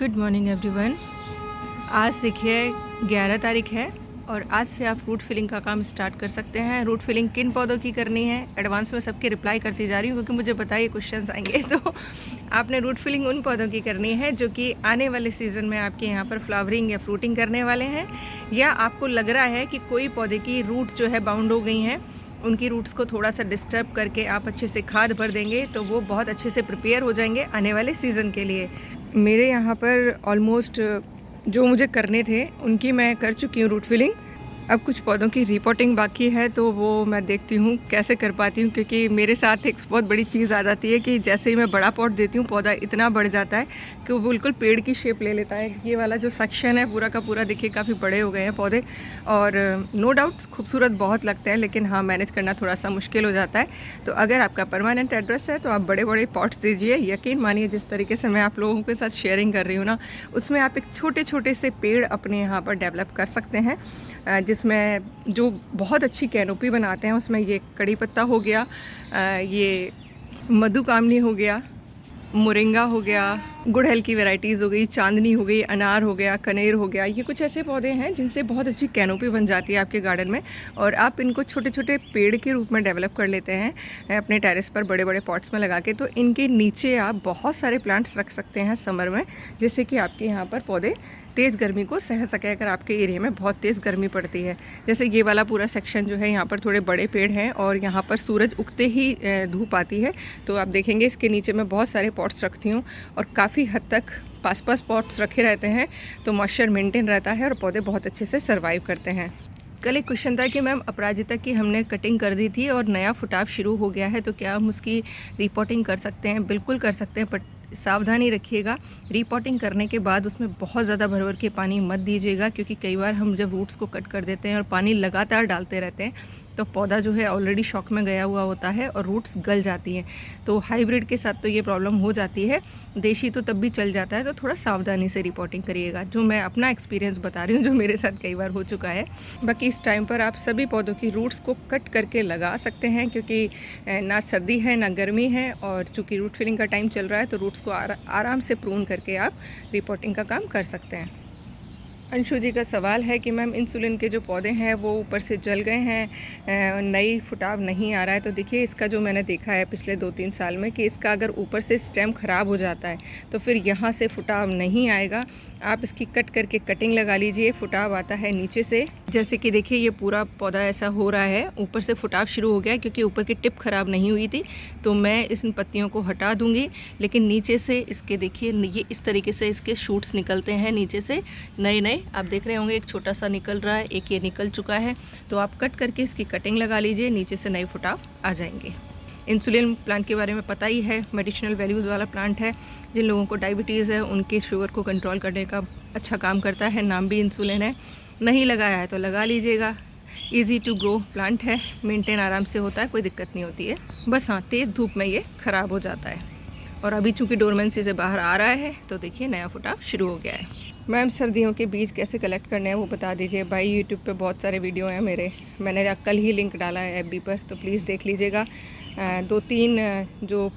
Good morning everyone. आज देखिए 11 तारीख है और आज से आप रूट फिलिंग का काम स्टार्ट कर सकते हैं। रूट फिलिंग किन पौधों की करनी है, एडवांस में सबके रिप्लाई करती जा रही हूँ क्योंकि मुझे बताइए क्वेश्चंस आएंगे। तो आपने रूट फिलिंग उन पौधों की करनी है जो कि आने वाले सीज़न में आपके यहाँ पर फ्लावरिंग या फ्रूटिंग करने वाले हैं, या आपको लग रहा है कि कोई पौधे की रूट जो है बाउंड हो गई हैं, उनकी रूट्स को थोड़ा सा डिस्टर्ब करके आप अच्छे से खाद भर देंगे तो वो बहुत अच्छे से प्रिपेयर हो जाएंगे आने वाले सीज़न के लिए। मेरे यहाँ पर ऑलमोस्ट जो मुझे करने थे उनकी मैं कर चुकी हूँ रूट फिलिंग। अब कुछ पौधों की रिपोर्टिंग बाकी है तो वो मैं देखती हूँ कैसे कर पाती हूँ, क्योंकि मेरे साथ एक बहुत बड़ी चीज़ आ जाती है कि जैसे ही मैं बड़ा पॉट देती हूँ पौधा इतना बढ़ जाता है कि वो बिल्कुल पेड़ की शेप ले लेता है। ये वाला जो सेक्शन है पूरा का पूरा देखिए काफ़ी बड़े हो गए हैं पौधे, और नो डाउट खूबसूरत बहुत लगते हैं, लेकिन हाँ मैनेज करना थोड़ा सा मुश्किल हो जाता है। तो अगर आपका परमानेंट एड्रेस है तो आप बड़े बड़े पॉट्स दीजिए। यकीन मानिए जिस तरीके से मैं आप लोगों के साथ शेयरिंग कर रही हूँ ना, उसमें आप एक छोटे छोटे से पेड़ अपने यहाँ पर डेवलप कर सकते हैं, जिसमें जो बहुत अच्छी कैनोपी बनाते हैं। उसमें ये कड़ी पत्ता हो गया, ये मधुकामनी हो गया, मोरिंगा हो गया, गुड़हल की वैरायटीज़ हो गई, चांदनी हो गई, अनार हो गया, कनेर हो गया। ये कुछ ऐसे पौधे हैं जिनसे बहुत अच्छी कैनोपी बन जाती है आपके गार्डन में, और आप इनको छोटे छोटे पेड़ के रूप में डेवलप कर लेते हैं अपने टेरेस पर बड़े बड़े पॉट्स में लगा के। तो इनके नीचे आप बहुत सारे प्लांट्स रख सकते हैं समर में, जिससे कि आपके यहाँ पर पौधे तेज़ गर्मी को सह सके अगर आपके एरिया में बहुत तेज़ गर्मी पड़ती है। जैसे ये वाला पूरा सेक्शन जो है यहाँ पर थोड़े बड़े पेड़ हैं और यहाँ पर सूरज उगते ही धूप आती है, तो आप देखेंगे इसके नीचे मैं बहुत सारे पॉट्स रखती हूँ और काफ़ी हद तक पास पॉट्स रखे रहते हैं, तो मॉइस्चर मेंटेन रहता है और पौधे बहुत अच्छे से सर्वाइव करते हैं। कल एक क्वेश्चन था कि मैम अपराजिता की हमने कटिंग कर दी थी और नया फुटाव शुरू हो गया है, तो क्या हम उसकी रिपोर्टिंग कर सकते हैं? बिल्कुल कर सकते हैं, बट सावधानी रखिएगा। रिपोर्टिंग करने के बाद उसमें बहुत ज़्यादा भर भर के पानी मत दीजिएगा, क्योंकि कई बार हम जब रूट्स को कट कर देते हैं और पानी लगातार डालते रहते हैं तो पौधा जो है ऑलरेडी शॉक में गया हुआ होता है और रूट्स गल जाती हैं। तो हाइब्रिड के साथ तो ये प्रॉब्लम हो जाती है, देशी तो तब भी चल जाता है। तो थोड़ा सावधानी से रिपोर्टिंग करिएगा, जो मैं अपना एक्सपीरियंस बता रही हूँ जो मेरे साथ कई बार हो चुका है। बाकी इस टाइम पर आप सभी पौधों की रूट्स को कट करके लगा सकते हैं, क्योंकि ना सर्दी है ना गर्मी है, और चूँकि रूट फिलिंग का टाइम चल रहा है तो रूट्स को आराम से प्रून करके आप रिपोर्टिंग का काम कर सकते हैं। अंशु जी का सवाल है कि मैम इंसुलिन के जो पौधे हैं वो ऊपर से जल गए हैं, नई फुटाव नहीं आ रहा है। तो देखिए इसका जो मैंने देखा है पिछले 2-3 साल में कि इसका अगर ऊपर से स्टेम ख़राब हो जाता है तो फिर यहाँ से फुटाव नहीं आएगा। आप इसकी कट करके कटिंग लगा लीजिए, फुटाव आता है नीचे से। जैसे कि देखिए ये पूरा पौधा ऐसा हो रहा है, ऊपर से फुटाव शुरू हो गया है क्योंकि ऊपर की टिप ख़राब नहीं हुई थी। तो मैं इन पत्तियों को हटा दूँगी, लेकिन नीचे से इसके देखिए ये इस तरीके से इसके शूट्स निकलते हैं नीचे से नए आप देख रहे होंगे। एक छोटा सा निकल रहा है, एक ये निकल चुका है। तो आप कट करके इसकी कटिंग लगा लीजिए, नीचे से नए फुटाव आ जाएंगे। इंसुलिन प्लांट के बारे में पता ही है, मेडिसिनल वैल्यूज़ वाला प्लांट है। जिन लोगों को डायबिटीज़ है उनके शुगर को कंट्रोल करने का अच्छा काम करता है। नाम भी इंसुलिन है, नहीं लगाया है तो लगा लीजिएगा। ईजी टू ग्रो प्लांट है, मेंटेन आराम से होता है, कोई दिक्कत नहीं होती है। बस हाँ, तेज़ धूप में ये ख़राब हो जाता है, और अभी चूँकि डोरमेंसी से बाहर आ रहा है तो देखिए नया फुटाव शुरू हो गया है। मैम सर्दियों के बीज कैसे कलेक्ट करने हैं वो बता दीजिए। भाई यूट्यूब पे बहुत सारे वीडियो हैं मेरे, मैंने कल ही लिंक डाला है FB पर, तो प्लीज़ देख लीजिएगा। 2-3 जो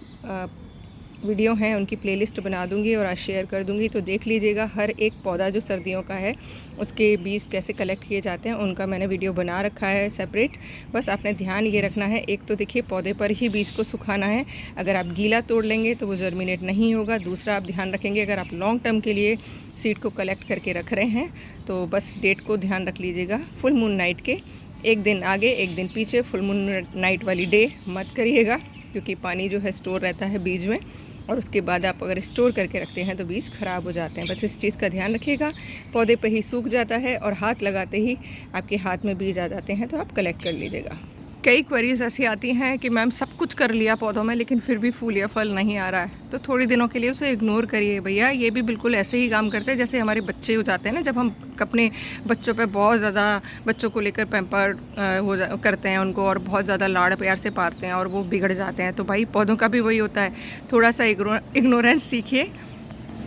वीडियो हैं उनकी प्लेलिस्ट बना दूंगी और आज शेयर कर दूंगी, तो देख लीजिएगा। हर एक पौधा जो सर्दियों का है उसके बीज कैसे कलेक्ट किए जाते हैं उनका मैंने वीडियो बना रखा है सेपरेट। बस आपने ध्यान ये रखना है, एक तो देखिए पौधे पर ही बीज को सुखाना है, अगर आप गीला तोड़ लेंगे तो वो जर्मिनेट नहीं होगा। दूसरा आप ध्यान रखेंगे अगर आप लॉन्ग टर्म के लिए सीड को कलेक्ट करके रख रहे हैं तो बस डेट को ध्यान रख लीजिएगा। फुल मून नाइट के एक दिन आगे एक दिन पीछे फुल मून नाइट वाली डे मत करिएगा, क्योंकि पानी जो है स्टोर रहता है बीज में, और उसके बाद आप अगर स्टोर करके रखते हैं तो बीज ख़राब हो जाते हैं। बस इस चीज़ का ध्यान रखिएगा। पौधे पे ही सूख जाता है और हाथ लगाते ही आपके हाथ में बीज आ जाते हैं, तो आप कलेक्ट कर लीजिएगा। कई क्वेरीज ऐसी आती हैं कि मैम सब कुछ कर लिया पौधों में लेकिन फिर भी फूल या फल नहीं आ रहा है, तो थोड़ी दिनों के लिए उसे इग्नोर करिए भैया। ये भी बिल्कुल ऐसे ही काम करते हैं जैसे हमारे बच्चे हो जाते हैं ना, जब हम अपने बच्चों पे बहुत ज़्यादा बच्चों को लेकर पैम्पर करते हैं उनको, और बहुत ज़्यादा लाड़ प्यार से पालते हैं और वो बिगड़ जाते हैं। तो भाई पौधों का भी वही होता है, थोड़ा सा इग्नोरेंस सीखिए,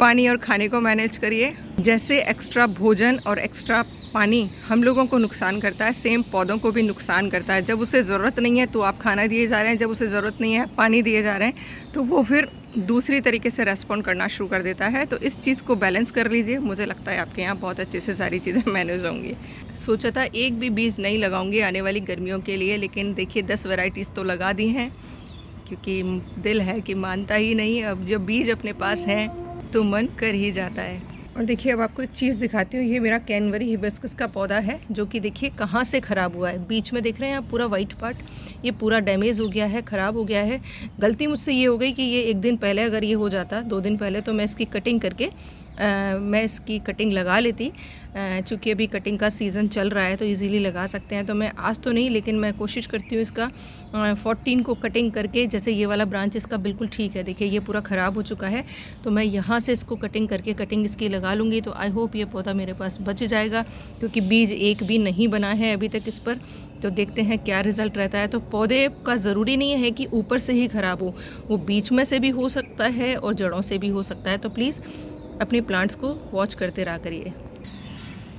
पानी और खाने को मैनेज करिए। जैसे एक्स्ट्रा भोजन और एक्स्ट्रा पानी हम लोगों को नुकसान करता है, सेम पौधों को भी नुकसान करता है। जब उसे ज़रूरत नहीं है तो आप खाना दिए जा रहे हैं, जब उसे ज़रूरत नहीं है पानी दिए जा रहे हैं, तो वो फिर दूसरी तरीके से रेस्पॉन्ड करना शुरू कर देता है। तो इस चीज़ को बैलेंस कर लीजिए, मुझे लगता है आपके यहाँ बहुत अच्छे से सारी चीज़ें मैनेज होंगी। सोचा था एक भी बीज नहीं लगाऊंगी आने वाली गर्मियों के लिए, लेकिन देखिए 10 वैरायटीज़ तो लगा दी हैं, क्योंकि दिल है कि मानता ही नहीं। अब जब बीज अपने पास हैं तो मन कर ही जाता है। और देखिए अब आपको एक चीज़ दिखाती हूँ, ये मेरा कैनवरी हिबिस्कस का पौधा है, जो कि देखिए कहाँ से ख़राब हुआ है। बीच में देख रहे हैं आप पूरा वाइट पार्ट, ये पूरा डैमेज हो गया है, ख़राब हो गया है। गलती मुझसे ये हो गई कि ये एक दिन पहले अगर ये हो जाता, 2 दिन पहले, तो मैं इसकी कटिंग करके मैं इसकी कटिंग लगा लेती। चूँकि अभी कटिंग का सीज़न चल रहा है तो इजीली लगा सकते हैं। तो मैं आज तो नहीं, लेकिन मैं कोशिश करती हूँ इसका 14 को कटिंग करके। जैसे ये वाला ब्रांच इसका बिल्कुल ठीक है, देखिए ये पूरा ख़राब हो चुका है, तो मैं यहाँ से इसको कटिंग करके कटिंग इसकी लगा लूँगी। तो आई होप ये पौधा मेरे पास बच जाएगा, क्योंकि बीज एक भी नहीं बना है अभी तक इस पर। तो देखते हैं क्या रिज़ल्ट रहता है। तो पौधे का ज़रूरी नहीं है कि ऊपर से ही ख़राब हो, वो बीच में से भी हो सकता है और जड़ों से भी हो सकता है। तो प्लीज़ अपने प्लांट्स को वॉच करते रहा करिए।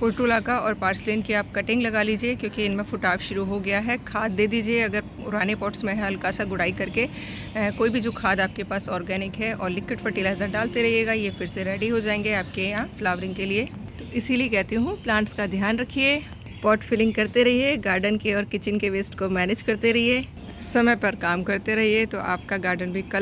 पोर्टुला और पार्सलिन की आप कटिंग लगा लीजिए, क्योंकि इनमें फुटाव शुरू हो गया है। खाद दे दीजिए, अगर पुराने पॉट्स में है हल्का सा गुड़ाई करके, कोई भी जो खाद आपके पास ऑर्गेनिक है, और लिक्विड फर्टिलाइज़र डालते रहिएगा। ये फिर से रेडी हो जाएंगे आपके यहाँ फ्लावरिंग के लिए। तो इसीलिए कहती हूँ प्लांट्स का ध्यान रखिए, पॉट फिलिंग करते रहिए, गार्डन के और किचन के वेस्ट को मैनेज करते रहिए, समय पर काम करते रहिए, तो आपका गार्डन भी कल